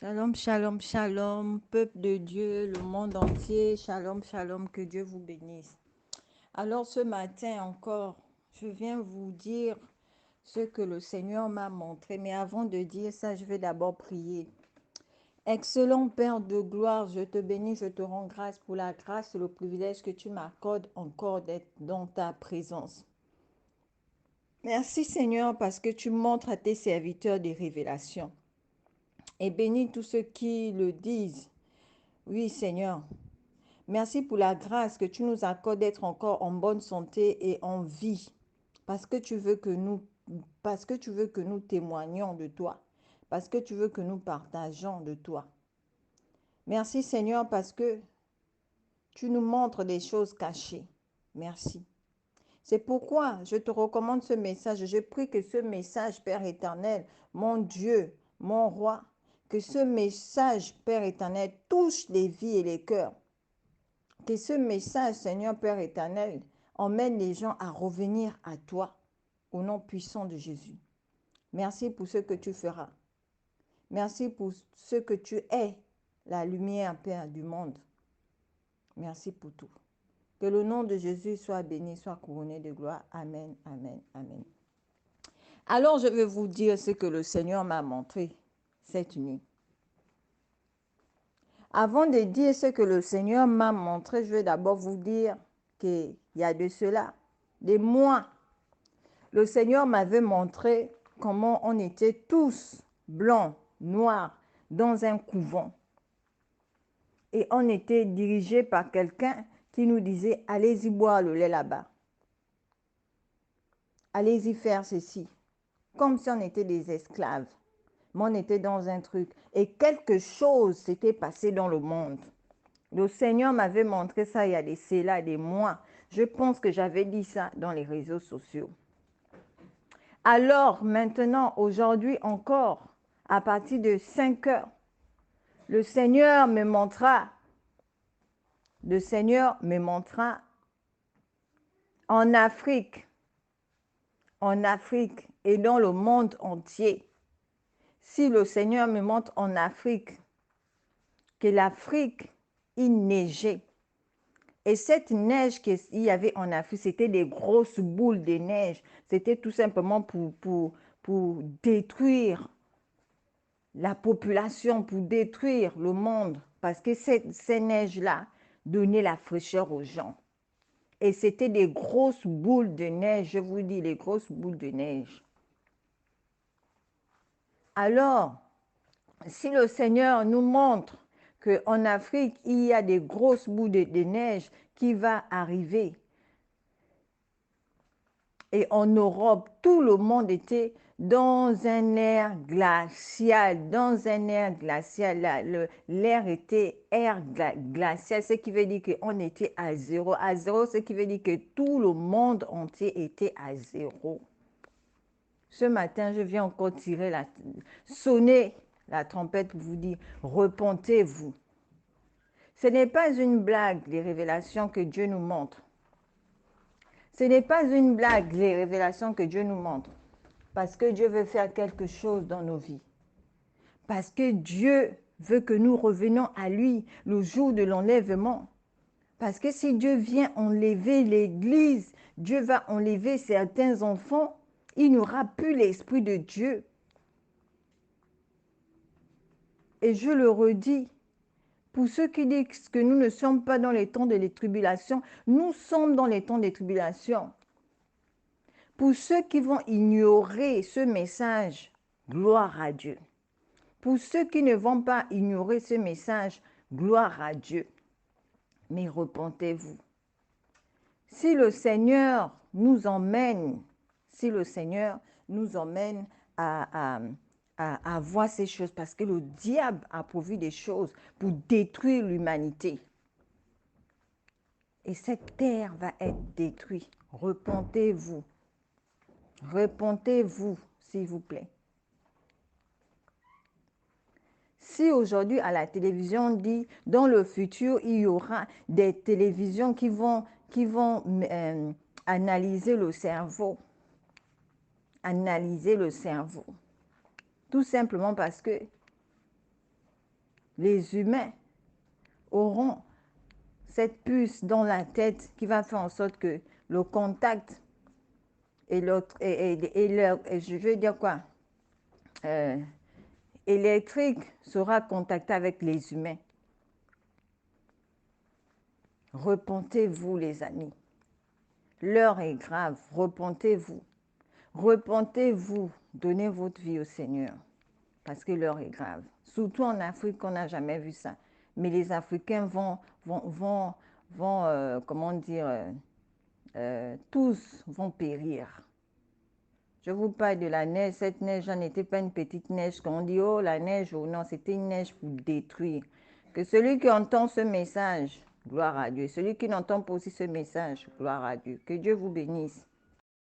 Shalom, shalom, shalom, peuple de Dieu, le monde entier, shalom, shalom, que Dieu vous bénisse. Alors ce matin encore, je viens vous dire ce que le Seigneur m'a montré, mais avant de dire ça, je vais d'abord prier. Excellent Père de gloire, je te bénis, je te rends grâce pour la grâce et le privilège que tu m'accordes encore d'être dans ta présence. Merci Seigneur parce que tu montres à tes serviteurs des révélations. Et bénis tous ceux qui le disent. Oui Seigneur, merci pour la grâce que tu nous accordes d'être encore en bonne santé et en vie. Parce que tu veux que nous témoignions de toi. Parce que tu veux que nous partageons de toi. Merci Seigneur parce que tu nous montres des choses cachées. Merci. C'est pourquoi je te recommande ce message. Je prie que ce message, Père éternel, mon Dieu, mon roi, que ce message, Père éternel, touche les vies et les cœurs. Que ce message, Seigneur Père éternel, emmène les gens à revenir à toi, au nom puissant de Jésus. Merci pour ce que tu feras. Merci pour ce que tu es, la lumière, Père, du monde. Merci pour tout. Que le nom de Jésus soit béni, soit couronné de gloire. Amen, amen, amen. Alors, je vais vous dire ce que le Seigneur m'a montré cette nuit. Avant de dire ce que le Seigneur m'a montré, je vais d'abord vous dire qu'il y a de cela des mois. Le Seigneur m'avait montré comment on était tous blancs, noirs, dans un couvent. Et on était dirigé par quelqu'un qui nous disait, allez-y boire le lait là-bas. Allez-y faire ceci. Comme si on était des esclaves. Mais on était dans un truc. Et quelque chose s'était passé dans le monde. Le Seigneur m'avait montré ça il y a des mois. Je pense que j'avais dit ça dans les réseaux sociaux. Alors maintenant, aujourd'hui encore, à partir de 5 heures, le Seigneur me montrera en Afrique et dans le monde entier. Si le Seigneur me montre en Afrique, que l'Afrique, il neigeait. Et cette neige qu'il y avait en Afrique, c'était des grosses boules de neige. C'était tout simplement pour détruire la population, pour détruire le monde. Parce que ces neiges-là donnaient la fraîcheur aux gens. Et c'était des grosses boules de neige, je vous dis, les grosses boules de neige. Alors, si le Seigneur nous montre qu'en Afrique, il y a des grosses boules de neige qui vont arriver, et en Europe, tout le monde était dans un air glacial, l'air était glacial, ce qui veut dire qu'on était à zéro, ce qui veut dire que tout le monde entier était à zéro. Ce matin, je viens encore sonner la trompette pour vous dire, repentez-vous. Ce n'est pas une blague, les révélations que Dieu nous montre. Ce n'est pas une blague, les révélations que Dieu nous montre. Parce que Dieu veut faire quelque chose dans nos vies. Parce que Dieu veut que nous revenions à lui le jour de l'enlèvement. Parce que si Dieu vient enlever l'Église, Dieu va enlever certains enfants, il n'y aura plus l'Esprit de Dieu. Et je le redis, pour ceux qui disent que nous ne sommes pas dans les temps de les tribulations, nous sommes dans les temps des tribulations. Pour ceux qui vont ignorer ce message, gloire à Dieu. Pour ceux qui ne vont pas ignorer ce message, gloire à Dieu. Mais repentez-vous. Si le Seigneur nous emmène, à voir ces choses, parce que le diable a pourvu des choses pour détruire l'humanité. Et cette terre va être détruite. Repentez-vous. Repentez-vous, s'il vous plaît. Si aujourd'hui à la télévision on dit dans le futur il y aura des télévisions qui vont analyser le cerveau, tout simplement parce que Les humains auront cette puce dans la tête qui va faire en sorte que le contact et l'autre et je veux dire quoi euh, électrique sera contacté avec les humains. Repentez-vous, les amis. L'heure est grave. Repentez-vous. Repentez-vous. Donnez votre vie au Seigneur. Parce que l'heure est grave. Surtout en Afrique, on n'a jamais vu ça. Mais les Africains vont comment dire, tous vont périr. Je vous parle de la neige. Cette neige n'était pas une petite neige. Quand on dit, oh, la neige, oh non, c'était une neige pour détruire. Que celui qui entend ce message, gloire à Dieu. Celui qui n'entend pas aussi ce message, gloire à Dieu. Que Dieu vous bénisse.